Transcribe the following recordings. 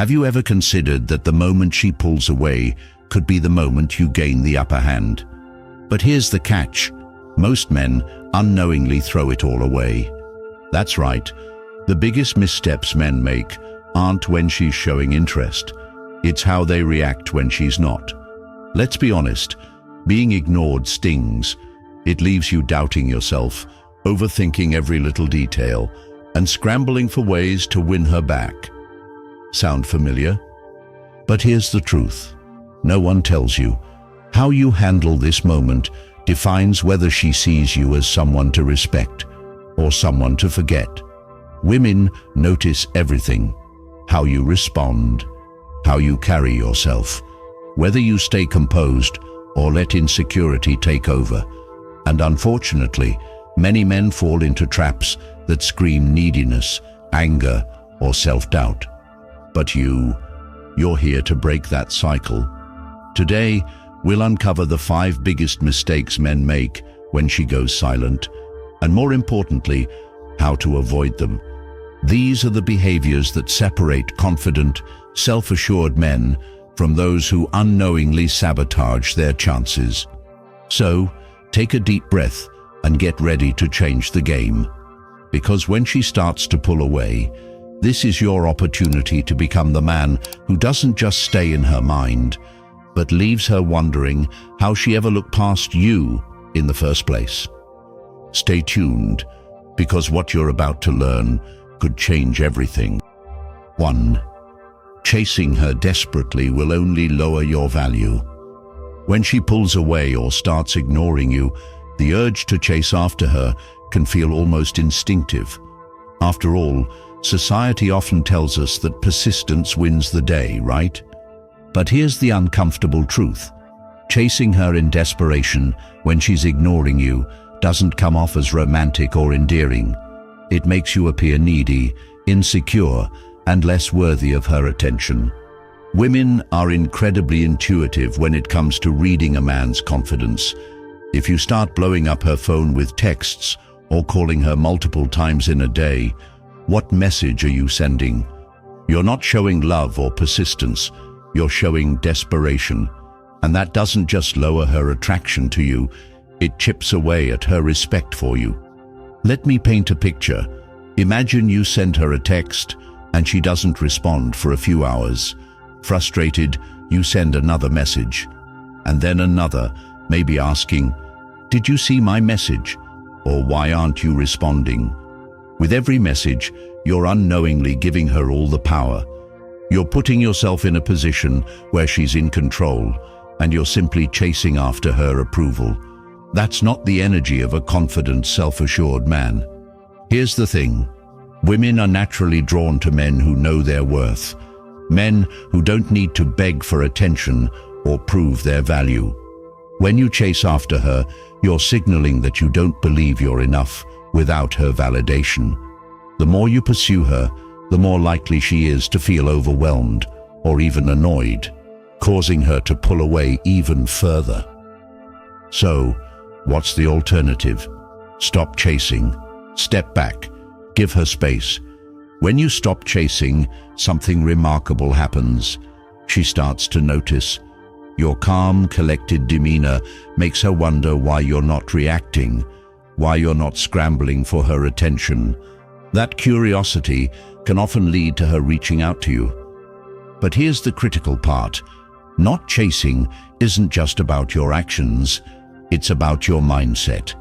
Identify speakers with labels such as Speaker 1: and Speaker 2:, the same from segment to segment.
Speaker 1: Have you ever considered that the moment she pulls away could be the moment you gain the upper hand? But here's the catch. Most men unknowingly throw it all away. That's right. The biggest missteps men make aren't when she's showing interest. It's how they react when she's not. Let's be honest, being ignored stings. It leaves you doubting yourself, overthinking every little detail, and scrambling for ways to win her back. Sound familiar? But here's the truth. No one tells you. How you handle this moment defines whether she sees you as someone to respect or someone to forget. Women notice everything. How you respond, how you carry yourself, whether you stay composed or let insecurity take over. And unfortunately, many men fall into traps that scream neediness, anger, or self-doubt. But you're here to break that cycle. Today, we'll uncover the 5 biggest mistakes men make when she goes silent, and more importantly, how to avoid them. These are the behaviors that separate confident, self-assured men from those who unknowingly sabotage their chances. So, take a deep breath and get ready to change the game. Because when she starts to pull away, this is your opportunity to become the man who doesn't just stay in her mind, but leaves her wondering how she ever looked past you in the first place. Stay tuned, because what you're about to learn could change everything. 1. Chasing her desperately will only lower your value. When she pulls away or starts ignoring you, the urge to chase after her can feel almost instinctive. After all, society often tells us that persistence wins the day, right? But here's the uncomfortable truth. Chasing her in desperation when she's ignoring you doesn't come off as romantic or endearing. It makes you appear needy, insecure, and less worthy of her attention. Women are incredibly intuitive when it comes to reading a man's confidence. If you start blowing up her phone with texts or calling her multiple times in a day, what message are you sending? You're not showing love or persistence, you're showing desperation. And that doesn't just lower her attraction to you, it chips away at her respect for you. Let me paint a picture. Imagine you send her a text and she doesn't respond for a few hours. Frustrated, you send another message, and then another, maybe asking, "Did you see my message?" Or "Why aren't you responding?" With every message, you're unknowingly giving her all the power. You're putting yourself in a position where she's in control, and you're simply chasing after her approval. That's not the energy of a confident, self-assured man. Here's the thing. Women are naturally drawn to men who know their worth. Men who don't need to beg for attention or prove their value. When you chase after her, you're signaling that you don't believe you're enough without her validation. The more you pursue her, the more likely she is to feel overwhelmed or even annoyed, causing her to pull away even further. So, what's the alternative? Stop chasing. Step back. Give her space. When you stop chasing, something remarkable happens. She starts to notice. Your calm, collected demeanor makes her wonder why you're not reacting, why you're not scrambling for her attention. That curiosity can often lead to her reaching out to you. But here's the critical part. Not chasing isn't just about your actions, it's about your mindset.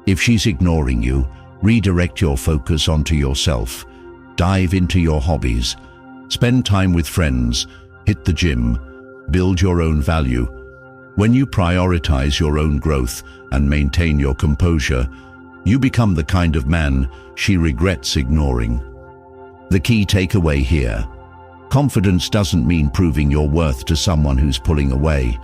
Speaker 1: If she's ignoring you, redirect your focus onto yourself. Dive into your hobbies. Spend time with friends. Hit the gym. Build your own value. When you prioritize your own growth and maintain your composure, you become the kind of man she regrets ignoring. The key takeaway here: confidence doesn't mean proving your worth to someone who's pulling away.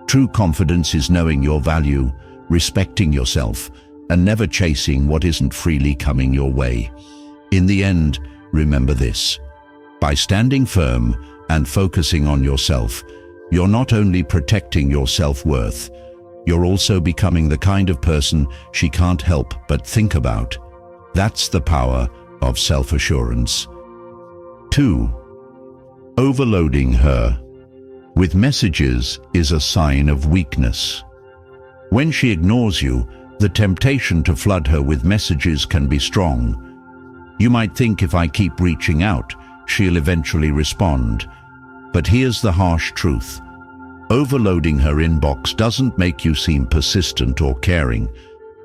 Speaker 1: True confidence is knowing your value, respecting yourself, and never chasing what isn't freely coming your way. In the end, remember this. By standing firm and focusing on yourself, you're not only protecting your self-worth, you're also becoming the kind of person she can't help but think about. That's the power of self-assurance. 2. Overloading her with messages is a sign of weakness. When she ignores you, the temptation to flood her with messages can be strong. You might think, if I keep reaching out, she'll eventually respond. But here's the harsh truth. Overloading her inbox doesn't make you seem persistent or caring.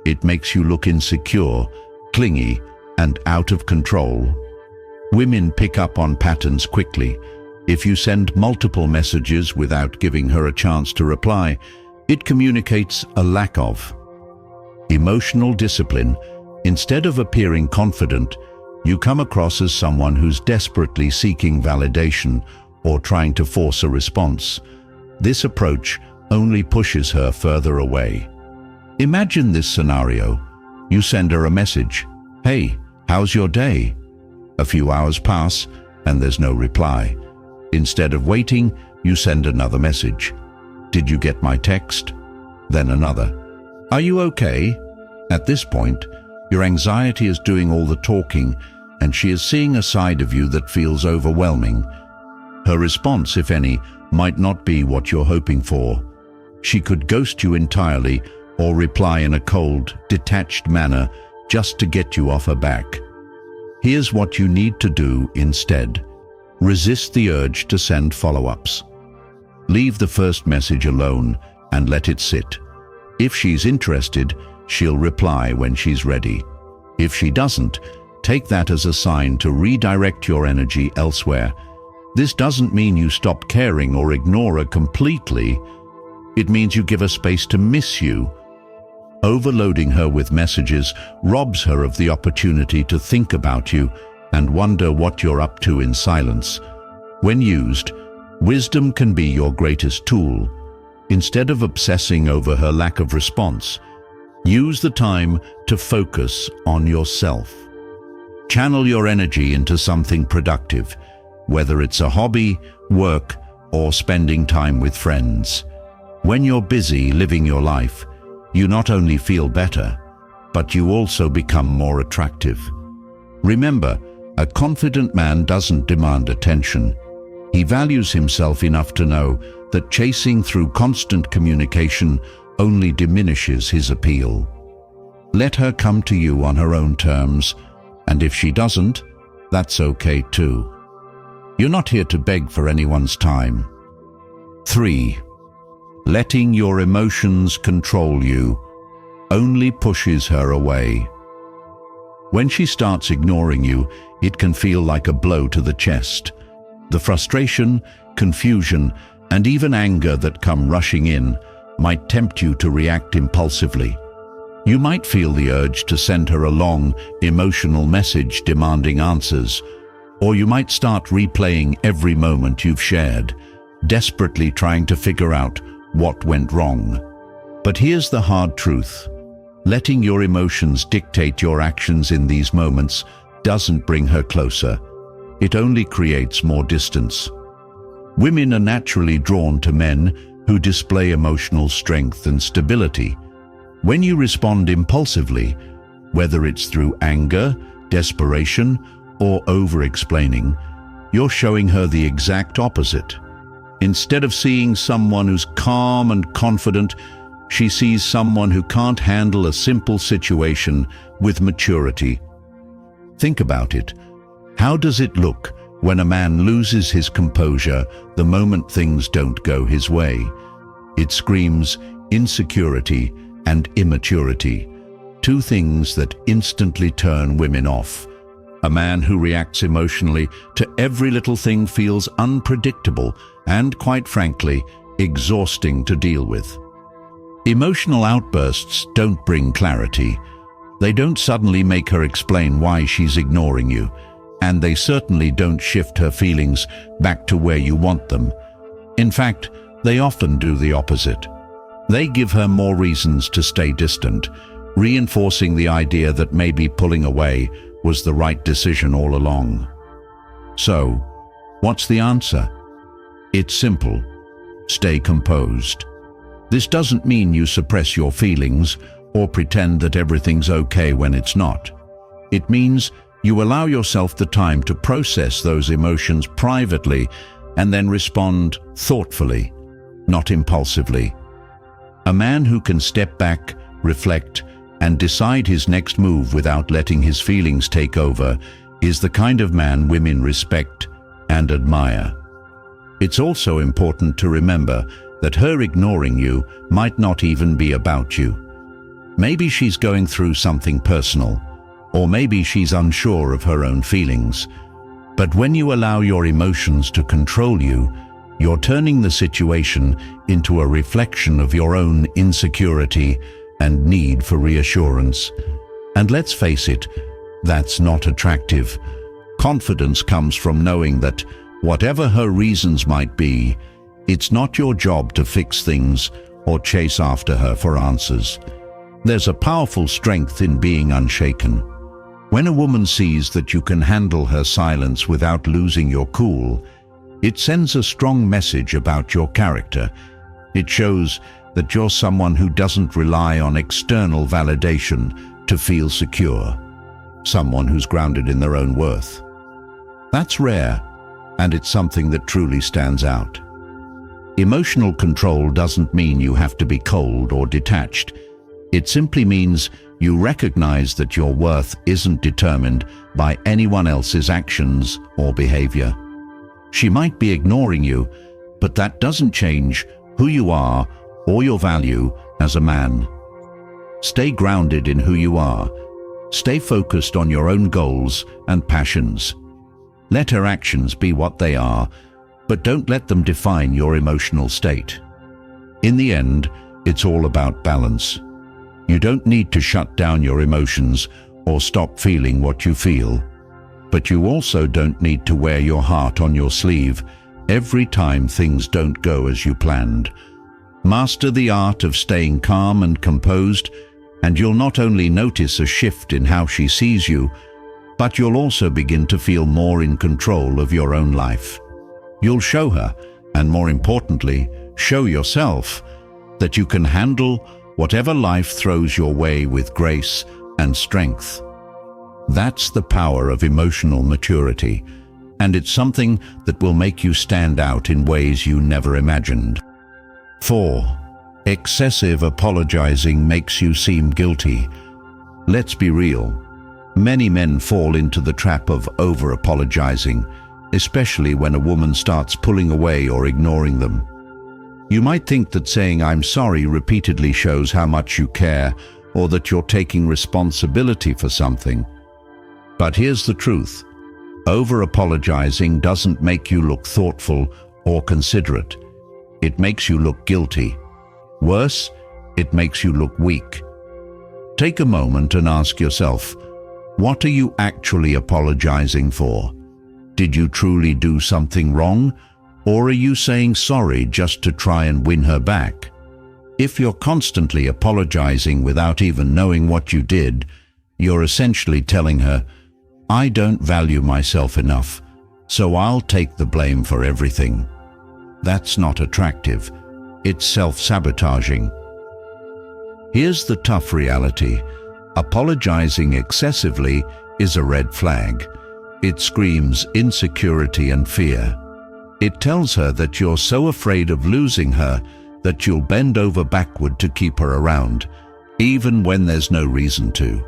Speaker 1: It makes you look insecure, clingy, and out of control. Women pick up on patterns quickly. If you send multiple messages without giving her a chance to reply, it communicates a lack of emotional discipline. Instead of appearing confident, you come across as someone who's desperately seeking validation or trying to force a response. This approach only pushes her further away. Imagine this scenario. You send her a message. "Hey, how's your day?" A few hours pass and there's no reply. Instead of waiting, you send another message. "Did you get my text?" Then another. "Are you okay?" At this point, your anxiety is doing all the talking, and she is seeing a side of you that feels overwhelming. Her response, if any, might not be what you're hoping for. She could ghost you entirely or reply in a cold, detached manner just to get you off her back. Here's what you need to do instead. Resist the urge to send follow-ups. Leave the first message alone and let it sit. If she's interested, she'll reply when she's ready. If she doesn't, take that as a sign to redirect your energy elsewhere. This doesn't mean you stop caring or ignore her completely. It means you give her space to miss you. Overloading her with messages robs her of the opportunity to think about you and wonder what you're up to in silence. When used, wisdom can be your greatest tool. Instead of obsessing over her lack of response, use the time to focus on yourself. Channel your energy into something productive, whether it's a hobby, work, or spending time with friends. When you're busy living your life, you not only feel better, but you also become more attractive. Remember, a confident man doesn't demand attention. He values himself enough to know that chasing through constant communication only diminishes his appeal. Let her come to you on her own terms, and if she doesn't, that's okay too. You're not here to beg for anyone's time. 3. Letting your emotions control you only pushes her away. When she starts ignoring you, it can feel like a blow to the chest. The frustration, confusion, and even anger that come rushing in might tempt you to react impulsively. You might feel the urge to send her a long, emotional message demanding answers, or you might start replaying every moment you've shared, desperately trying to figure out what went wrong. But here's the hard truth. Letting your emotions dictate your actions in these moments doesn't bring her closer. It only creates more distance. Women are naturally drawn to men who display emotional strength and stability. When you respond impulsively, whether it's through anger, desperation, or over-explaining, you're showing her the exact opposite. Instead of seeing someone who's calm and confident, she sees someone who can't handle a simple situation with maturity. Think about it. How does it look when a man loses his composure the moment things don't go his way? It screams insecurity and immaturity, two things that instantly turn women off. A man who reacts emotionally to every little thing feels unpredictable and, quite frankly, exhausting to deal with. Emotional outbursts don't bring clarity. They don't suddenly make her explain why she's ignoring you, and they certainly don't shift her feelings back to where you want them. In fact, they often do the opposite. They give her more reasons to stay distant, reinforcing the idea that maybe pulling away was the right decision all along. So, what's the answer? It's simple. Stay composed. This doesn't mean you suppress your feelings or pretend that everything's okay when it's not. It means you allow yourself the time to process those emotions privately and then respond thoughtfully, not impulsively. A man who can step back, reflect, and decide his next move without letting his feelings take over is the kind of man women respect and admire. It's also important to remember that her ignoring you might not even be about you. Maybe she's going through something personal, or maybe she's unsure of her own feelings. But when you allow your emotions to control you, you're turning the situation into a reflection of your own insecurity and need for reassurance. And let's face it, that's not attractive. Confidence comes from knowing that whatever her reasons might be, it's not your job to fix things or chase after her for answers. There's a powerful strength in being unshaken. When a woman sees that you can handle her silence without losing your cool, it sends a strong message about your character. It shows that you're someone who doesn't rely on external validation to feel secure, someone who's grounded in their own worth. That's rare, and it's something that truly stands out. Emotional control doesn't mean you have to be cold or detached. It simply means you recognize that your worth isn't determined by anyone else's actions or behavior. She might be ignoring you, but that doesn't change who you are or your value as a man. Stay grounded in who you are. Stay focused on your own goals and passions. Let her actions be what they are, but don't let them define your emotional state. In the end, it's all about balance. You don't need to shut down your emotions or stop feeling what you feel. But you also don't need to wear your heart on your sleeve every time things don't go as you planned. Master the art of staying calm and composed, and you'll not only notice a shift in how she sees you, but you'll also begin to feel more in control of your own life. You'll show her, and more importantly, show yourself, that you can handle whatever life throws your way with grace and strength. That's the power of emotional maturity, and it's something that will make you stand out in ways you never imagined. 4. Excessive apologizing makes you seem guilty. Let's be real. Many men fall into the trap of over-apologizing, especially when a woman starts pulling away or ignoring them. You might think that saying "I'm sorry" repeatedly shows how much you care or that you're taking responsibility for something. But here's the truth. Over-apologizing doesn't make you look thoughtful or considerate. It makes you look guilty. Worse, it makes you look weak. Take a moment and ask yourself, what are you actually apologizing for? Did you truly do something wrong? Or are you saying sorry just to try and win her back? If you're constantly apologizing without even knowing what you did, you're essentially telling her, "I don't value myself enough, so I'll take the blame for everything." That's not attractive. It's self-sabotaging. Here's the tough reality. Apologizing excessively is a red flag. It screams insecurity and fear. It tells her that you're so afraid of losing her that you'll bend over backward to keep her around, even when there's no reason to.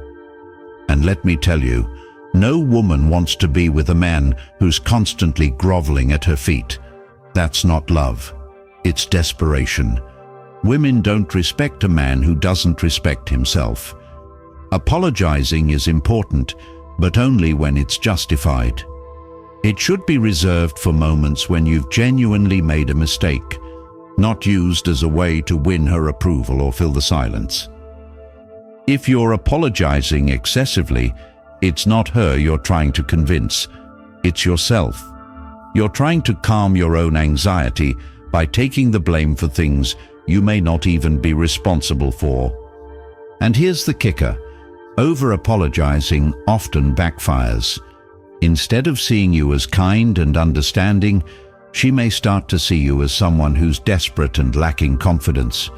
Speaker 1: And let me tell you, no woman wants to be with a man who's constantly groveling at her feet. That's not love. It's desperation. Women don't respect a man who doesn't respect himself. Apologizing is important, but only when it's justified. It should be reserved for moments when you've genuinely made a mistake, not used as a way to win her approval or fill the silence. If you're apologizing excessively, it's not her you're trying to convince, it's yourself. You're trying to calm your own anxiety by taking the blame for things you may not even be responsible for. And here's the kicker. Over-apologizing often backfires. Instead of seeing you as kind and understanding, she may start to see you as someone who's desperate and lacking confidence.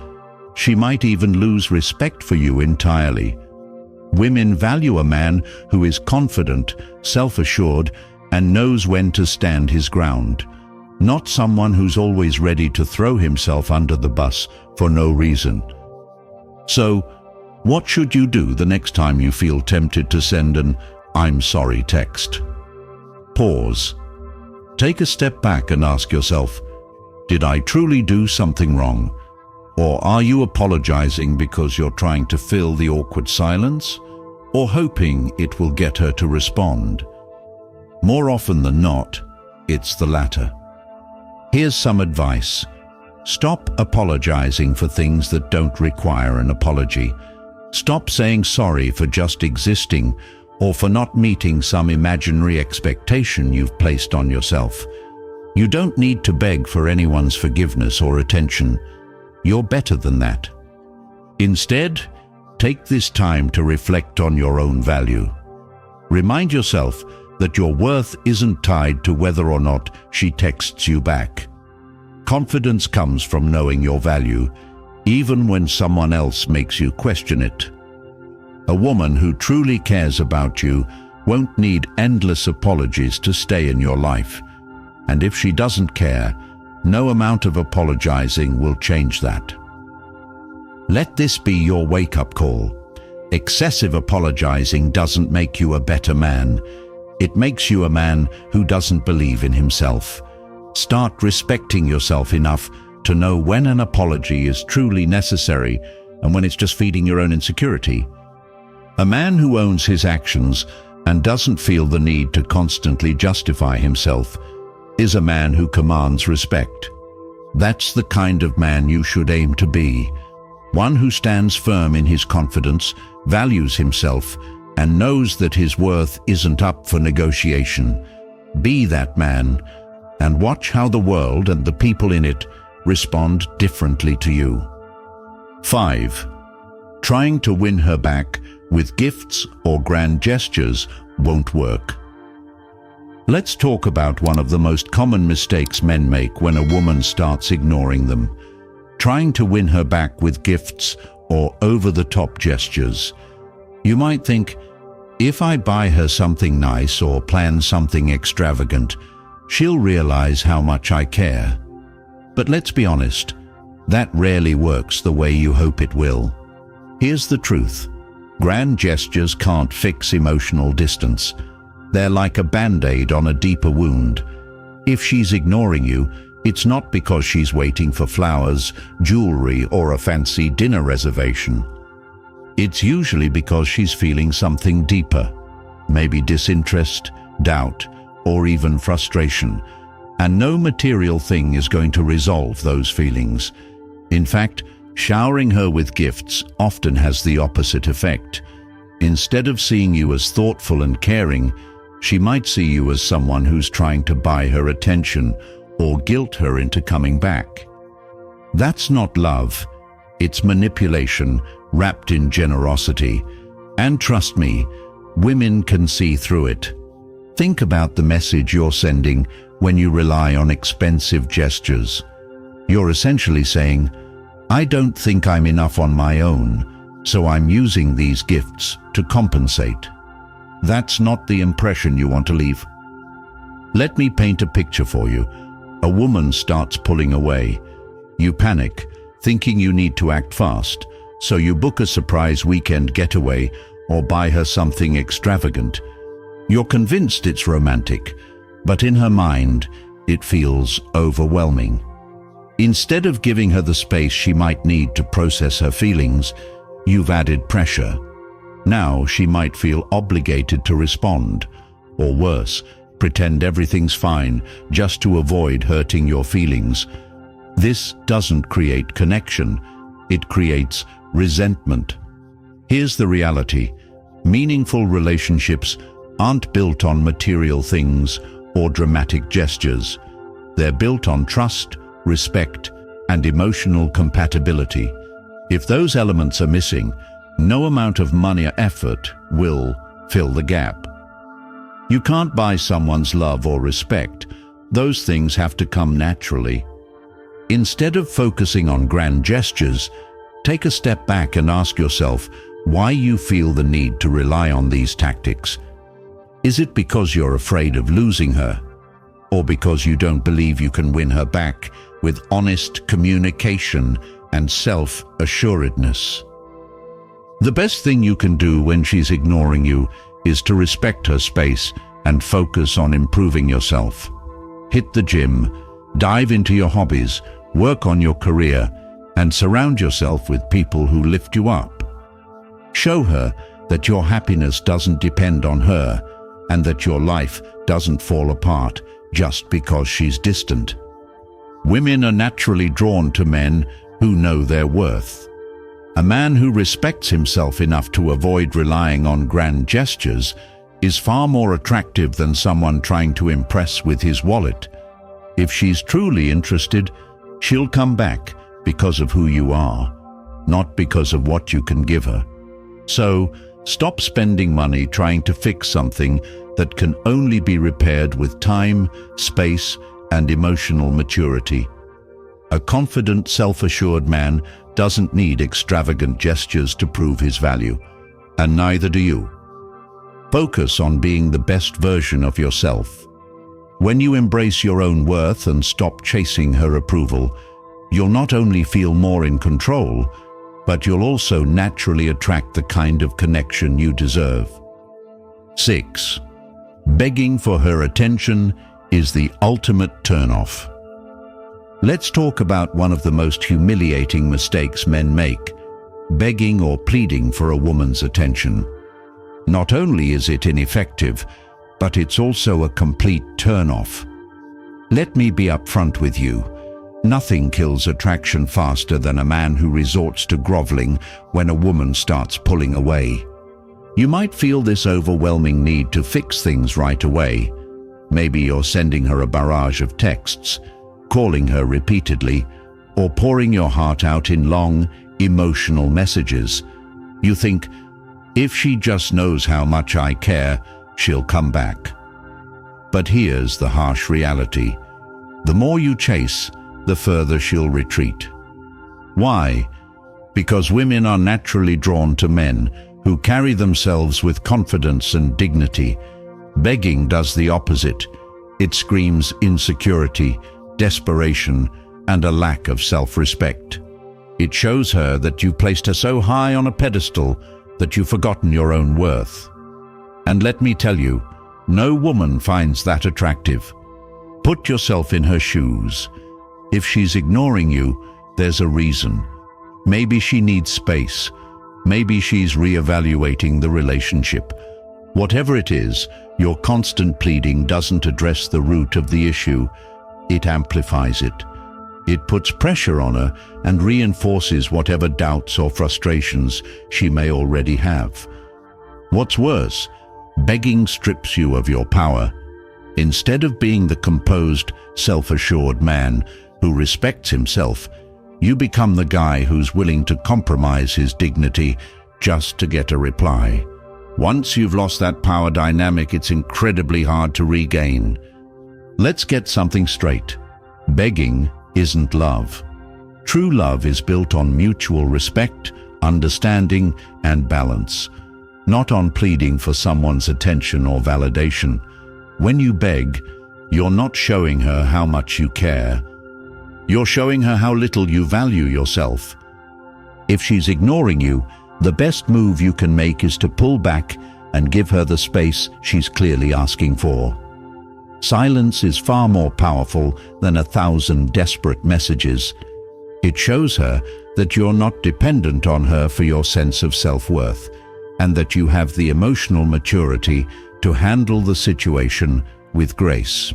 Speaker 1: She might even lose respect for you entirely. Women value a man who is confident, self-assured, and knows when to stand his ground. not someone who's always ready to throw himself under the bus for no reason. So, what should you do the next time you feel tempted to send an "I'm sorry" text? Pause. Take a step back and ask yourself, did I truly do something wrong? Or are you apologizing because you're trying to fill the awkward silence, or hoping it will get her to respond? More often than not, it's the latter. Here's some advice. Stop apologizing for things that don't require an apology. Stop saying sorry for just existing or for not meeting some imaginary expectation you've placed on yourself. You don't need to beg for anyone's forgiveness or attention. You're better than that. Instead, take this time to reflect on your own value. Remind yourself that your worth isn't tied to whether or not she texts you back. Confidence comes from knowing your value, even when someone else makes you question it. A woman who truly cares about you won't need endless apologies to stay in your life. And if she doesn't care, no amount of apologizing will change that. Let this be your wake-up call. Excessive apologizing doesn't make you a better man. It makes you a man who doesn't believe in himself. Start respecting yourself enough to know when an apology is truly necessary and when it's just feeding your own insecurity. A man who owns his actions and doesn't feel the need to constantly justify himself is a man who commands respect. That's the kind of man you should aim to be. One who stands firm in his confidence, values himself, and knows that his worth isn't up for negotiation. Be that man, and watch how the world and the people in it respond differently to you. 5. Trying to win her back with gifts or grand gestures won't work. Let's talk about one of the most common mistakes men make when a woman starts ignoring them. Trying to win her back with gifts or over-the-top gestures. You might think, if I buy her something nice or plan something extravagant, she'll realize how much I care. But let's be honest, that rarely works the way you hope it will. Here's the truth. Grand gestures can't fix emotional distance. They're like a band-aid on a deeper wound. If she's ignoring you, it's not because she's waiting for flowers, jewelry, or a fancy dinner reservation. It's usually because she's feeling something deeper, maybe disinterest, doubt, or even frustration, and no material thing is going to resolve those feelings. In fact, showering her with gifts often has the opposite effect. Instead of seeing you as thoughtful and caring, she might see you as someone who's trying to buy her attention or guilt her into coming back. That's not love. It's manipulation wrapped in generosity. And trust me, women can see through it. Think about the message you're sending when you rely on expensive gestures. You're essentially saying, I don't think I'm enough on my own, so I'm using these gifts to compensate. That's not the impression you want to leave. Let me paint a picture for you. A woman starts pulling away. You panic, thinking you need to act fast, so you book a surprise weekend getaway or buy her something extravagant. You're convinced it's romantic, but in her mind, it feels overwhelming. Instead of giving her the space she might need to process her feelings, you've added pressure. Now she might feel obligated to respond, or worse, pretend everything's fine just to avoid hurting your feelings. This doesn't create connection, it creates resentment. Here's the reality. Meaningful relationships aren't built on material things or dramatic gestures. They're built on trust, respect, and emotional compatibility. If those elements are missing, no amount of money or effort will fill the gap. You can't buy someone's love or respect. Those things have to come naturally. Instead of focusing on grand gestures, take a step back and ask yourself why you feel the need to rely on these tactics. Is it because you're afraid of losing her? or because you don't believe you can win her back with honest communication and self-assuredness. The best thing you can do when she's ignoring you is to respect her space and focus on improving yourself. Hit the gym, dive into your hobbies, work on your career, and surround yourself with people who lift you up. Show her that your happiness doesn't depend on her and that your life doesn't fall apart just because she's distant. Women are naturally drawn to men who know their worth. A man who respects himself enough to avoid relying on grand gestures is far more attractive than someone trying to impress with his wallet. If she's truly interested, she'll come back because of who you are, not because of what you can give her. So, stop spending money trying to fix something that can only be repaired with time, space, and emotional maturity. A confident, self-assured man doesn't need extravagant gestures to prove his value, and neither do you. Focus on being the best version of yourself. When you embrace your own worth and stop chasing her approval, you'll not only feel more in control, but you'll also naturally attract the kind of connection you deserve. 6. Begging for her attention is the ultimate turn-off. Let's talk about one of the most humiliating mistakes men make: begging or pleading for a woman's attention. Not only is it ineffective, but it's also a complete turn-off. Let me be upfront with you. Nothing kills attraction faster than a man who resorts to groveling when a woman starts pulling away. You might feel this overwhelming need to fix things right away. Maybe you're sending her a barrage of texts, calling her repeatedly, or pouring your heart out in long, emotional messages. You think, if she just knows how much I care, she'll come back. But here's the harsh reality. The more you chase, the further she'll retreat. Why? Because women are naturally drawn to men who carry themselves with confidence and dignity. Begging does the opposite. It screams insecurity, desperation, and a lack of self-respect. It shows her that you placed her so high on a pedestal that you've forgotten your own worth. And let me tell you, no woman finds that attractive. Put yourself in her shoes. If she's ignoring you, there's a reason. Maybe she needs space. Maybe she's reevaluating the relationship. Whatever it is, your constant pleading doesn't address the root of the issue. It amplifies it. It puts pressure on her and reinforces whatever doubts or frustrations she may already have. What's worse, begging strips you of your power. Instead of being the composed, self-assured man who respects himself, you become the guy who's willing to compromise his dignity just to get a reply. Once you've lost that power dynamic, it's incredibly hard to regain. Let's get something straight. Begging isn't love. True love is built on mutual respect, understanding, and balance, not on pleading for someone's attention or validation. When you beg, you're not showing her how much you care. You're showing her how little you value yourself. If she's ignoring you, the best move you can make is to pull back and give her the space she's clearly asking for. Silence is far more powerful than 1,000 desperate messages. It shows her that you're not dependent on her for your sense of self-worth, and that you have the emotional maturity to handle the situation with grace.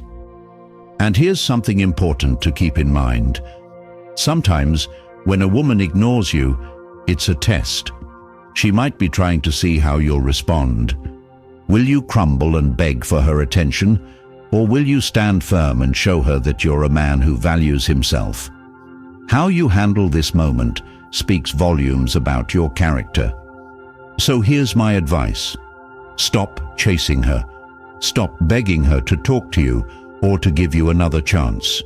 Speaker 1: And here's something important to keep in mind. Sometimes, when a woman ignores you, it's a test. She might be trying to see how you'll respond. Will you crumble and beg for her attention, or will you stand firm and show her that you're a man who values himself? How you handle this moment speaks volumes about your character. So here's my advice. Stop chasing her. Stop begging her to talk to you or to give you another chance.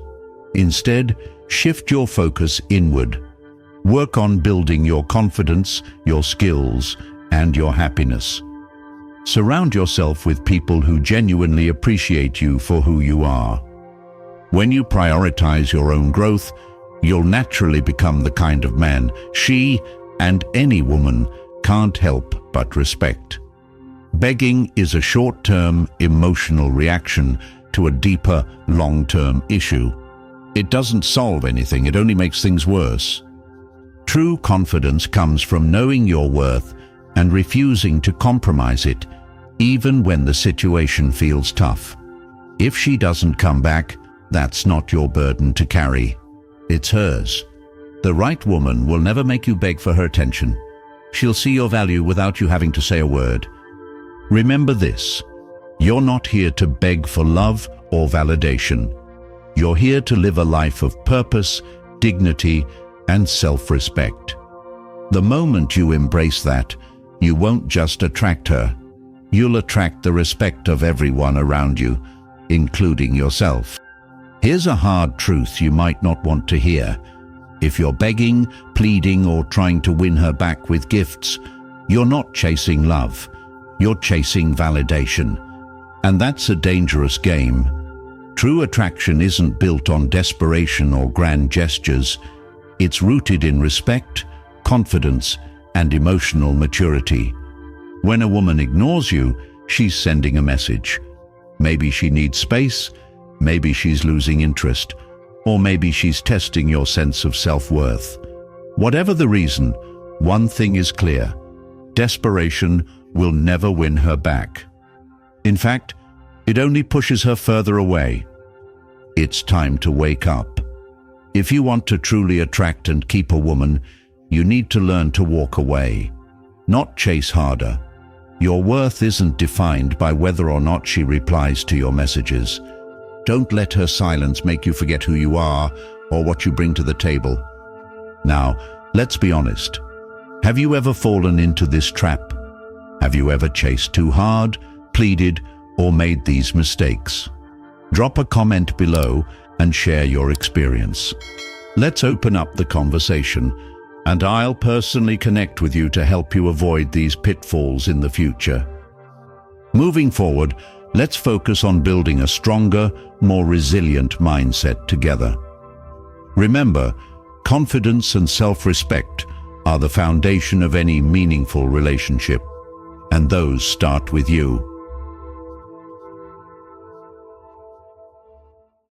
Speaker 1: Instead, shift your focus inward. Work on building your confidence, your skills, and your happiness. Surround yourself with people who genuinely appreciate you for who you are. When you prioritize your own growth, you'll naturally become the kind of man she and any woman can't help but respect. Begging is a short-term emotional reaction to a deeper, long-term issue. It doesn't solve anything, it only makes things worse. True confidence comes from knowing your worth and refusing to compromise it, even when the situation feels tough. If she doesn't come back, that's not your burden to carry. It's hers. The right woman will never make you beg for her attention. She'll see your value without you having to say a word. Remember this: you're not here to beg for love or validation. You're here to live a life of purpose, dignity, and self-respect. The moment you embrace that, you won't just attract her. You'll attract the respect of everyone around you, including yourself. Here's a hard truth you might not want to hear. If you're begging, pleading, or trying to win her back with gifts, you're not chasing love. You're chasing validation. And that's a dangerous game. True attraction isn't built on desperation or grand gestures. It's rooted in respect, confidence, and emotional maturity. When a woman ignores you, she's sending a message. Maybe she needs space, maybe she's losing interest, or maybe she's testing your sense of self-worth. Whatever the reason, one thing is clear: desperation will never win her back. In fact, it only pushes her further away. It's time to wake up. If you want to truly attract and keep a woman, you need to learn to walk away, not chase harder. Your worth isn't defined by whether or not she replies to your messages. Don't let her silence make you forget who you are or what you bring to the table. Now, let's be honest. Have you ever fallen into this trap? Have you ever chased too hard, pleaded, or made these mistakes? Drop a comment below and share your experience. Let's open up the conversation, and I'll personally connect with you to help you avoid these pitfalls in the future. Moving forward, let's focus on building a stronger, more resilient mindset together. Remember, confidence and self-respect are the foundation of any meaningful relationship, and those start with you.